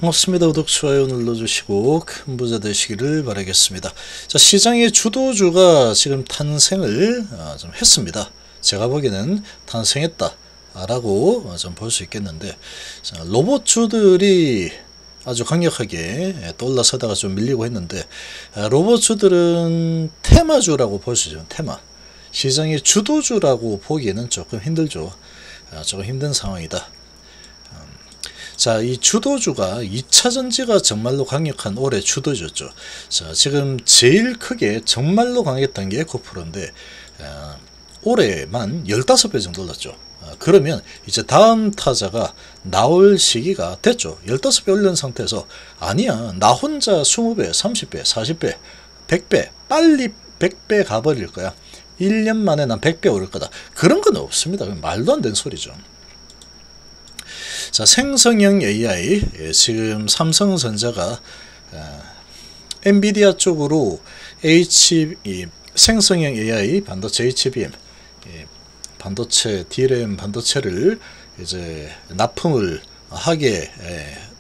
반갑습니다. 구독, 좋아요 눌러주시고 큰 부자 되시기를 바라겠습니다. 자, 시장의 주도주가 지금 탄생을 좀 했습니다. 제가 보기에는 탄생했다 라고 좀 볼 수 있겠는데, 자, 로봇주들이 아주 강력하게 또 올라서다가 좀 밀리고 했는데, 로봇주들은 테마주라고 볼 수 있죠. 테마. 시장의 주도주라고 보기에는 조금 힘들죠. 조금 힘든 상황이다. 자, 이 주도주가 2차전지가 정말로 강력한 올해 주도주였죠. 자, 지금 제일 크게 정말로 강했던 게 에코프로인데, 올해만 15배 정도 올랐죠. 그러면 이제 다음 타자가 나올 시기가 됐죠. 15배 올린 상태에서, 아니야, 나 혼자 20배, 30배, 40배, 100배, 빨리 100배 가버릴 거야. 1년 만에 난 100배 오를 거다. 그런 건 없습니다. 말도 안 되는 소리죠. 자, 생성형 AI, 지금 삼성전자가 엔비디아 쪽으로 생성형 AI 반도체 HBM 반도체 DRAM 반도체를 이제 납품을 하게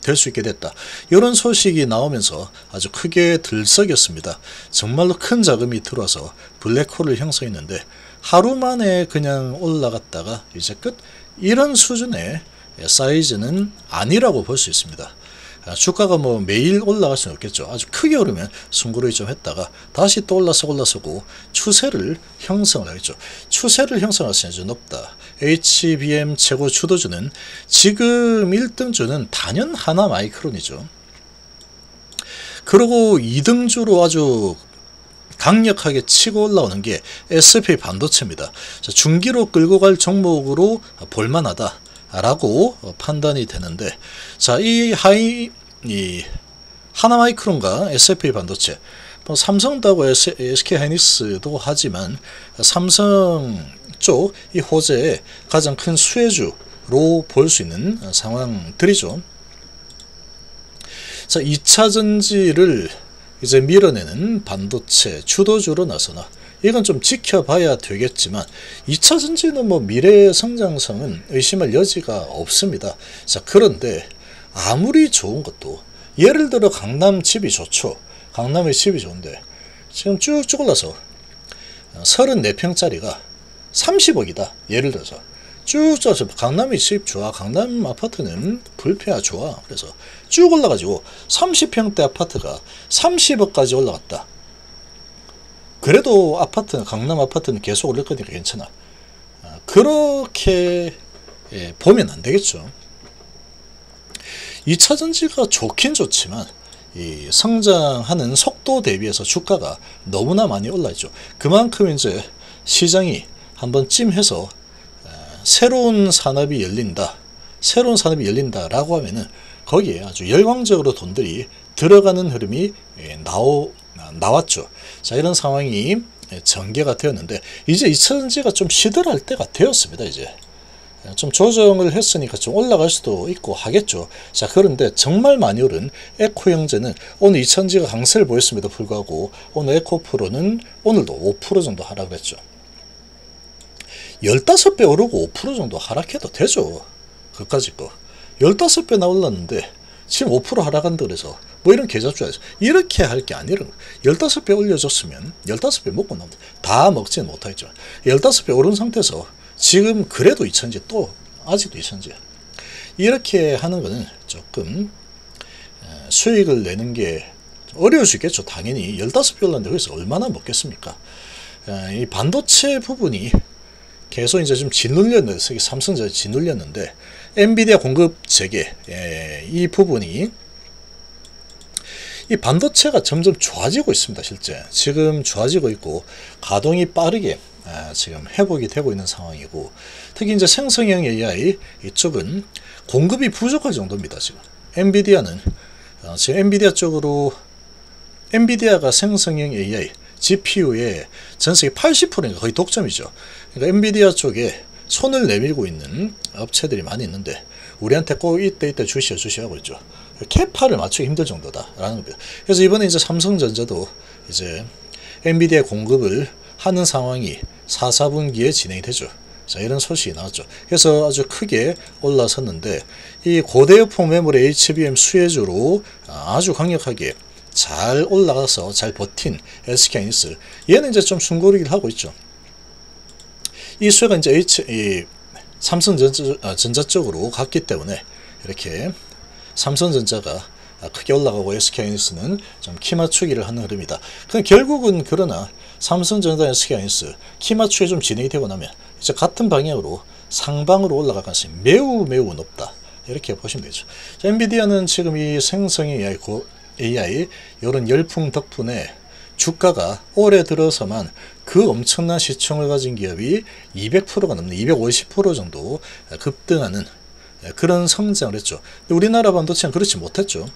될 수 있게 됐다. 이런 소식이 나오면서 아주 크게 들썩였습니다. 정말로 큰 자금이 들어와서 블랙홀을 형성했는데 하루 만에 그냥 올라갔다가 이제 끝, 이런 수준의 사이즈는 아니라고 볼 수 있습니다. 주가가 뭐 매일 올라갈 수는 없겠죠. 아주 크게 오르면 숨고르기 좀 했다가 다시 또 올라서고 추세를 형성을 하겠죠. 추세를 형성할 수 있는 높다. HBM 최고 주도주는 지금 1등주는 단연 하나마이크론이죠. 그리고 2등주로 아주 강력하게 치고 올라오는 게 SK 반도체입니다. 중기로 끌고 갈 종목으로 볼만하다 라고 판단이 되는데, 자, 이 하나마이크론과 SFA 반도체, 삼성도 하고 SK하이닉스도 하지만 삼성 쪽 이 호재의 가장 큰 수혜주로 볼 수 있는 상황들이죠. 자, 2차전지를 이제 밀어내는 반도체 주도주로 나서나, 이건 좀 지켜봐야 되겠지만 2차전지는 뭐 미래의 성장성은 의심할 여지가 없습니다. 자, 그런데 아무리 좋은 것도, 예를 들어 강남 집이 좋죠. 강남의 집이 좋은데 지금 쭉쭉 올라서 34평짜리가 30억이다. 예를 들어서 쭉 쪄서 강남의 집 좋아, 강남 아파트는 불패야 좋아. 그래서 쭉 올라가지고 30평대 아파트가 30억까지 올라갔다. 그래도 아파트는, 강남 아파트는 계속 오를 거니까 괜찮아. 그렇게 보면 안 되겠죠. 2차전지가 좋긴 좋지만 이 성장하는 속도 대비해서 주가가 너무나 많이 올라있죠. 그만큼 이제 시장이 한번 찜해서 새로운 산업이 열린다라고 하면은 거기에 아주 열광적으로 돈들이 들어가는 흐름이 나왔죠. 자, 이런 상황이 전개가 되었는데, 이제 2차전지가 좀 시들할 때가 되었습니다. 이제 좀 조정을 했으니까 좀 올라갈 수도 있고 하겠죠. 자, 그런데 정말 많이 오른 에코형제는 오늘 2차전지가 강세를 보였음에도 불구하고 오늘 에코프로는 오늘도 5% 정도 하락을 했죠. 15배 오르고 5% 정도 하락해도 되죠. 그까짓 거 15배나 올랐는데 지금 5% 하락한다 그래서 뭐 이런 계좌주에서 이렇게 할 게 아니라, 15배 올려줬으면 15배 먹고 나오면 다 먹지는 못하겠죠. 15배 오른 상태에서 지금 그래도 2차전지, 또 아직도 2차전지 이렇게 하는 거는 조금 수익을 내는 게 어려울 수 있겠죠. 당연히 15배 올랐는데 거기서 얼마나 먹겠습니까? 이 반도체 부분이 계속 이제 좀 짓눌렸는데, 삼성전자 짓눌렸는데, 엔비디아 공급 재개, 이 부분이, 이 반도체가 점점 좋아지고 있습니다. 실제 지금 좋아지고 있고 가동이 빠르게 지금 회복이 되고 있는 상황이고, 특히 이제 생성형 AI 이쪽은 공급이 부족할 정도입니다. 지금 엔비디아는 지금 엔비디아 쪽으로, 엔비디아가 생성형 AI GPU의 전세계 80%가 거의 독점이죠. 그러니까 엔비디아 쪽에 손을 내밀고 있는 업체들이 많이 있는데 우리한테 꼭 이때 주시하고 있죠. 캐파를 맞추기 힘들 정도다라는 겁니다. 그래서 이번에 이제 삼성전자도 이제 엔비디아 공급을 하는 상황이 4, 4분기에 진행이 되죠. 자, 이런 소식이 나왔죠. 그래서 아주 크게 올라섰는데 이 고대역폭 메모리 HBM 수혜주로 아주 강력하게 잘 올라가서 잘 버틴 SK하이닉스, 얘는 이제 좀 숨고르기를 하고 있죠. 이 수혜가 이제 삼성전자 쪽으로 갔기 때문에 이렇게 삼성전자가 크게 올라가고 SK하이닉스는 좀 키 맞추기를 하는 흐름이다. 결국은 그러나 삼성전자, SK하이닉스 키 맞추기 좀 진행이 되고 나면 이제 같은 방향으로 상방으로 올라갈 가능성이 매우 높다. 이렇게 보시면 되죠. 자, 엔비디아는 지금 이 생성형 AI 이런 열풍 덕분에 주가가 올해 들어서만 그 엄청난 시총을 가진 기업이 200%가 넘는 250% 정도 급등하는 그런 성장을 했죠. 근데 우리나라 반도체는 그렇지 못했죠.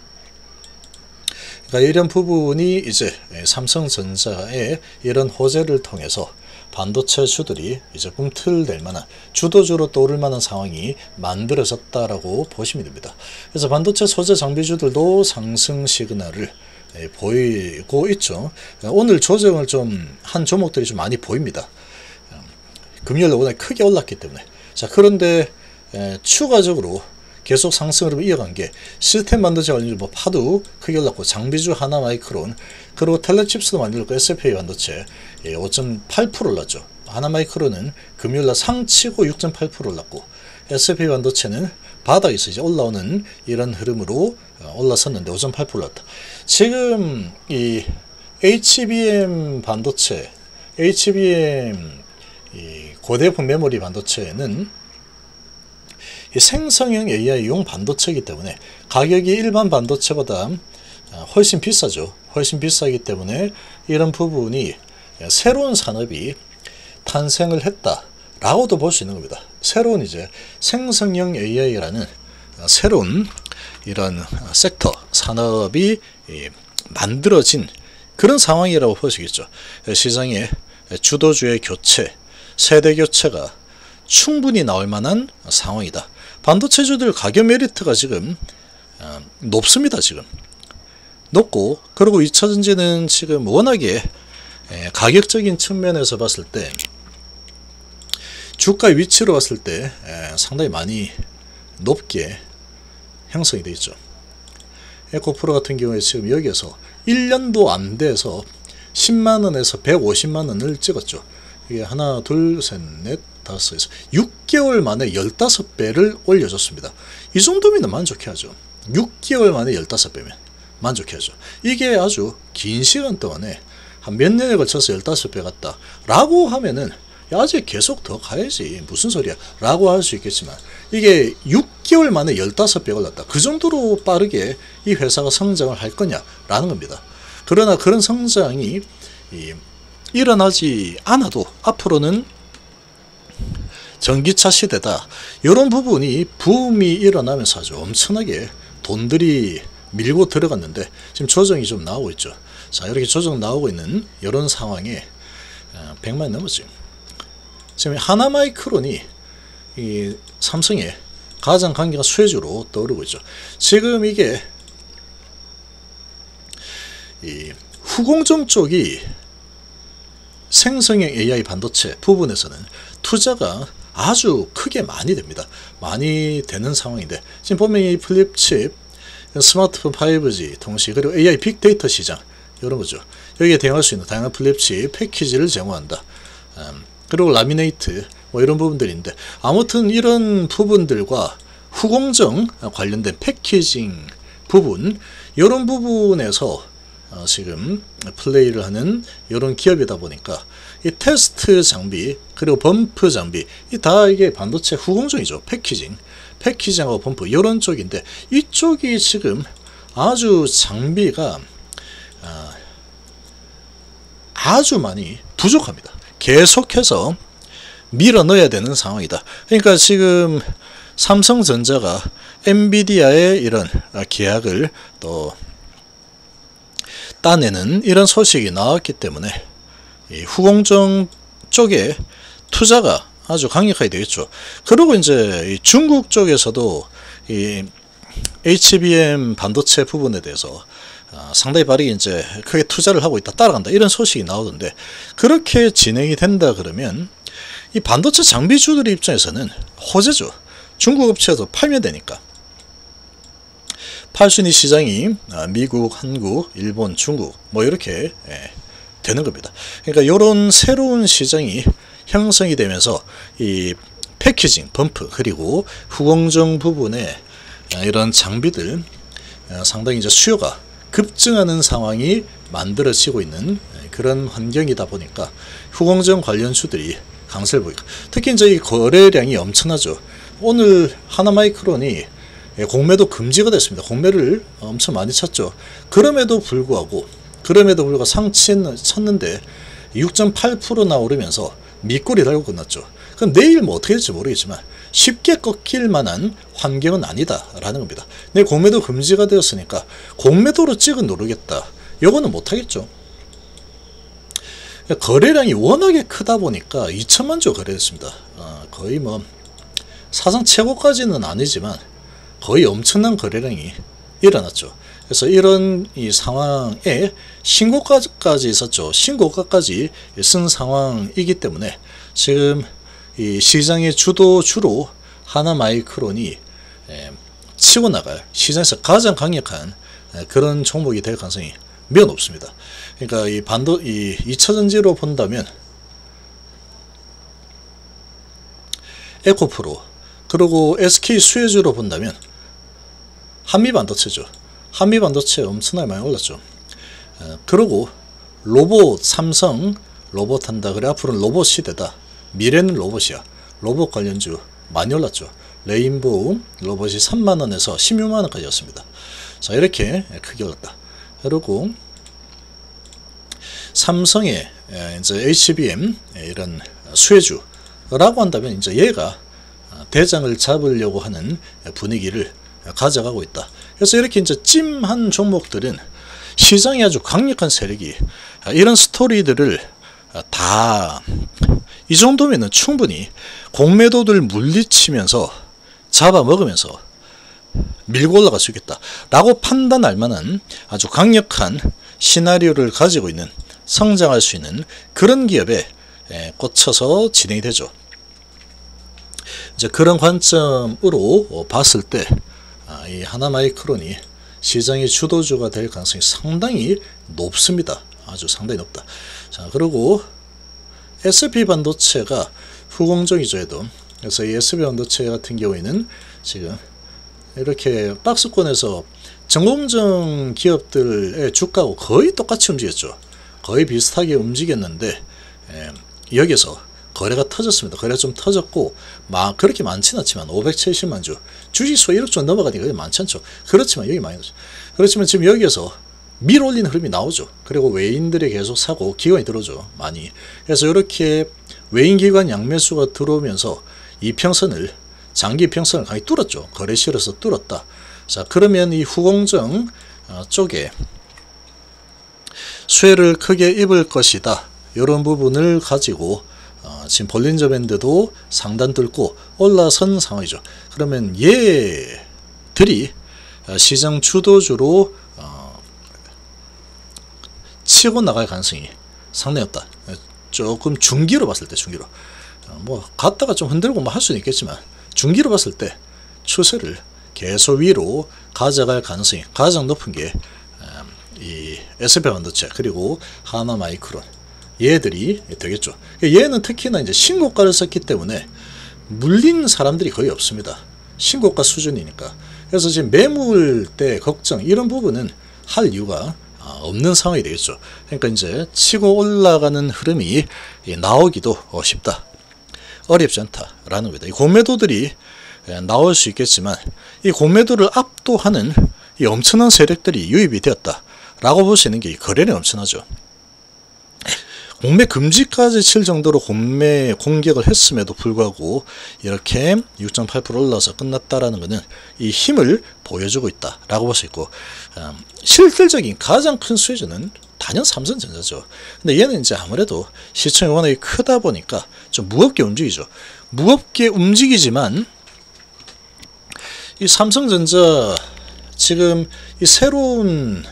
그러니까 이런 부분이 이제 삼성전자의 이런 호재를 통해서 반도체주들이 이제 꿈틀댈 만한 주도주로 떠오를 만한 상황이 만들어졌다라고 보시면 됩니다. 그래서 반도체 소재 장비주들도 상승 시그널을 보이고 있죠. 오늘 조정을 좀 한 종목들이 좀 많이 보입니다. 금요일에 워낙 크게 올랐기 때문에. 자, 그런데 추가적으로 계속 상승을 이어간 게 시스템 반도체 관련 뭐 파도 크게 올랐고, 장비주 하나마이크론, 그리고 텔레칩스도 많이 올랐고, SFA 반도체 5.8% 올랐죠. 하나마이크론은 금요일날 상치고 6.8% 올랐고, SFA 반도체는 바닥에서 이제 올라오는 이런 흐름으로 올라섰는데 5.8% 올랐다. 지금 이 HBM 반도체, HBM 이 고대역폭 메모리 반도체는 이 생성형 AI용 반도체이기 때문에 가격이 일반 반도체보다 훨씬 비싸죠. 훨씬 비싸기 때문에 이런 부분이 새로운 산업이 탄생을 했다라고도 볼 수 있는 겁니다. 새로운 이제 생성형 AI라는 새로운 이런 섹터 산업이 만들어진 그런 상황이라고 볼 수 있겠죠. 시장의 주도주의 교체, 세대 교체가 충분히 나올 만한 상황이다. 반도체주들 가격 메리트가 지금 높습니다. 지금 높고, 그리고 2차전지는 지금 워낙에 가격적인 측면에서 봤을 때, 주가 위치로 봤을 때 상당히 많이 높게 형성이 되어 있죠. 에코프로 같은 경우에 지금 여기에서 1년도 안 돼서 10만원에서 150만원을 찍었죠. 이게 하나, 둘, 셋, 넷, 다섯에서 6개월 만에 15배를 올려줬습니다. 이 정도면 만족해 하죠. 6개월 만에 15배면 만족해 하죠. 이게 아주 긴 시간 동안에 한 몇 년에 걸쳐서 15배 갔다 라고 하면은, 야, 아직 계속 더 가야지 무슨 소리야 라고 할 수 있겠지만, 이게 6개월 만에 15배가 올랐다. 그 정도로 빠르게 이 회사가 성장을 할 거냐 라는 겁니다. 그러나 그런 성장이 일어나지 않아도 앞으로는 전기차 시대다, 이런 부분이 붐이 일어나면서 아주 엄청나게 돈들이 밀고 들어갔는데 지금 조정이 좀 나오고 있죠. 자, 이렇게 조정 나오고 있는 이런 상황에 100만 넘었지. 지금 하나마이크론이 이 삼성의 가장 강력한 수혜주로 떠오르고 있죠. 지금 이게 이 후공정 쪽이 생성형 AI 반도체 부분에서는 투자가 아주 크게 많이 됩니다. 많이 되는 상황인데, 지금 보면 이 플립칩, 스마트폰 5G 동시, 그리고 AI 빅데이터 시장, 이런 거죠. 여기에 대응할 수 있는 다양한 플립칩 패키지를 제공한다. 그리고 라미네이트 뭐 이런 부분들인데, 아무튼 이런 부분들과 후공정 관련된 패키징 부분, 이런 부분에서 지금 플레이를 하는 이런 기업이다 보니까 이 테스트 장비, 그리고 범프 장비, 다 이게 반도체 후공정이죠. 패키징하고 범프, 이런 쪽인데, 이쪽이 지금 아주 장비가 아주 많이 부족합니다. 계속해서 밀어 넣어야 되는 상황이다. 그러니까 지금 삼성전자가 엔비디아의 이런 계약을 또 따내는 이런 소식이 나왔기 때문에 이 후공정 쪽에 투자가 아주 강력하게 되겠죠. 그리고 이제 중국 쪽에서도 이 HBM 반도체 부분에 대해서 상당히 빠르게 이제 크게 투자를 하고 있다, 따라간다, 이런 소식이 나오던데, 그렇게 진행이 된다 그러면 이 반도체 장비주들의 입장에서는 호재죠. 중국 업체도 팔면 되니까. 팔 수 있는 시장이 미국, 한국, 일본, 중국 뭐 이렇게 되는 겁니다. 그러니까 이런 새로운 시장이 형성이 되면서 이 패키징, 범프 그리고 후공정 부분에 이런 장비들 상당히 이제 수요가 급증하는 상황이 만들어지고 있는 그런 환경이다 보니까 후공정 관련주들이 강세를 보이고, 특히 이제 이 거래량이 엄청나죠. 오늘 하나마이크론이 공매도 금지가 됐습니다. 공매를 엄청 많이 쳤죠. 그럼에도 불구하고 상치는 쳤는데 6.8%나 오르면서 밑꼬리 달고 끝났죠. 그럼 내일 뭐 어떻게 될지 모르겠지만 쉽게 꺾일 만한 환경은 아니다라는 겁니다. 내일 공매도 금지가 되었으니까 공매도로 찍어 누르겠다, 요거는 못하겠죠. 거래량이 워낙에 크다 보니까 2천만 주 거래했습니다. 거의 뭐 사상 최고까지는 아니지만 거의 엄청난 거래량이 일어났죠. 그래서 이런 이 상황에 신고가까지 있었죠. 신고가까지 쓴 상황이기 때문에 지금 이 시장의 주도주로 하나마이크론이 치고 나갈 시장에서 가장 강력한 그런 종목이 될 가능성이 매우 높습니다. 그러니까 이 2차전지로 본다면 에코프로, 그리고 SK 수혜주로 본다면 한미반도체죠. 한미반도체 엄청나게 많이 올랐죠. 그리고 로봇, 삼성 로봇 한다 그래 앞으로는 로봇 시대다, 미래는 로봇이야, 로봇 관련주 많이 올랐죠. 레인보우 로봇이 3만원에서 16만원까지 였습니다. 자, 이렇게 크게 올랐다. 그리고 삼성의 이제 HBM 이런 수혜주라고 한다면 이제 얘가 대장을 잡으려고 하는 분위기를 가져가고 있다. 그래서 이렇게 이제 찜한 종목들은 시장이 아주 강력한 세력이 이런 스토리들을 다 이 정도면은 충분히 공매도들 물리치면서 잡아먹으면서 밀고 올라갈 수 있겠다 라고 판단할 만한 아주 강력한 시나리오를 가지고 있는, 성장할 수 있는 그런 기업에 꽂혀서 진행이 되죠. 이제 그런 관점으로 봤을 때 이 하나마이크론이 시장의 주도주가 될 가능성이 상당히 높습니다. 아주 상당히 높다. 자, 그리고 SP반도체가 후공정이죠. 해도. 그래서 이 SP반도체 같은 경우에는 지금 이렇게 박스권에서 전공정 기업들의 주가하고 거의 똑같이 움직였죠. 거의 비슷하게 움직였는데 여기서 거래가 터졌습니다. 거래가 좀 터졌고 그렇게 많지는 않지만 570만 주, 주식수 1억 주 넘어가니까 많지 않죠. 그렇지만 여기 많이 나죠. 그렇지만 지금 여기에서 밀어 올리는 흐름이 나오죠. 그리고 외인들이 계속 사고 기관이 들어오죠. 많이. 그래서 이렇게 외인 기관 양매수가 들어오면서 이평선을, 장기 평선을 강히 뚫었죠. 거래실에서 뚫었다. 자, 그러면 이 후공정 쪽에 수혜를 크게 입을 것이다. 이런 부분을 가지고 지금 볼린저 밴드도 상단 뚫고 올라선 상황이죠. 그러면 얘들이 시장 주도주로 치고 나갈 가능성이 상당히 없다. 조금 중기로 봤을 때, 중기로 뭐 갔다가 좀 흔들고 뭐 할 수는 있겠지만 중기로 봤을 때 추세를 계속 위로 가져갈 가능성이 가장 높은 게 이 SP반도체 그리고 하나마이크론 얘들이 되겠죠. 얘는 특히나 이제 신고가를 썼기 때문에 물린 사람들이 거의 없습니다. 신고가 수준이니까. 그래서 지금 매물 때 걱정 이런 부분은 할 이유가 없는 상황이 되겠죠. 그러니까 이제 치고 올라가는 흐름이 나오기도 쉽다, 어렵지 않다라는 겁니다. 이 공매도들이 나올 수 있겠지만 이 공매도를 압도하는 이 엄청난 세력들이 유입이 되었다라고 볼 수 있는 게 이 거래량이 엄청나죠. 공매 금지까지 칠 정도로 공매 공격을 했음에도 불구하고 이렇게 6.8% 올라서 끝났다라는 것은 이 힘을 보여주고 있다라고 볼 수 있고, 실질적인 가장 큰 수혜주는 단연 삼성전자죠. 근데 얘는 이제 아무래도 시총이 워낙에 크다 보니까 좀 무겁게 움직이죠. 무겁게 움직이지만 이 삼성전자 지금 이 새로운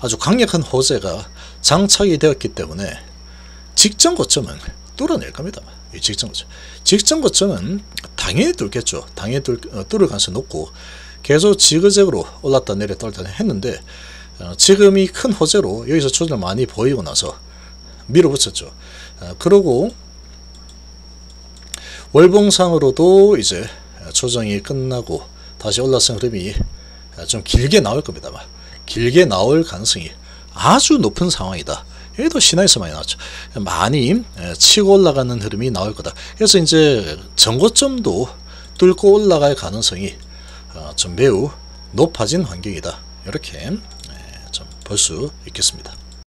아주 강력한 호재가 장착이 되었기 때문에 직전 고점은 뚫어낼 겁니다. 이 직전고점. 직전고점은 당연히 뚫겠죠. 당연히 뚫을 가능성이 높고 계속 지그재그로 올랐다 내렸다 했는데 지금이 큰 호재로 여기서 조정을 많이 보이고 나서 밀어붙였죠. 그러고 월봉상으로도 이제 조정이 끝나고 다시 올라선 흐름이 좀 길게 나올 겁니다만 길게 나올 가능성이 아주 높은 상황이다. 여기도 신화에서 많이 나왔죠. 많이 치고 올라가는 흐름이 나올 거다. 그래서 이제 전고점도 뚫고 올라갈 가능성이 좀 매우 높아진 환경이다. 이렇게 좀 볼 수 있겠습니다.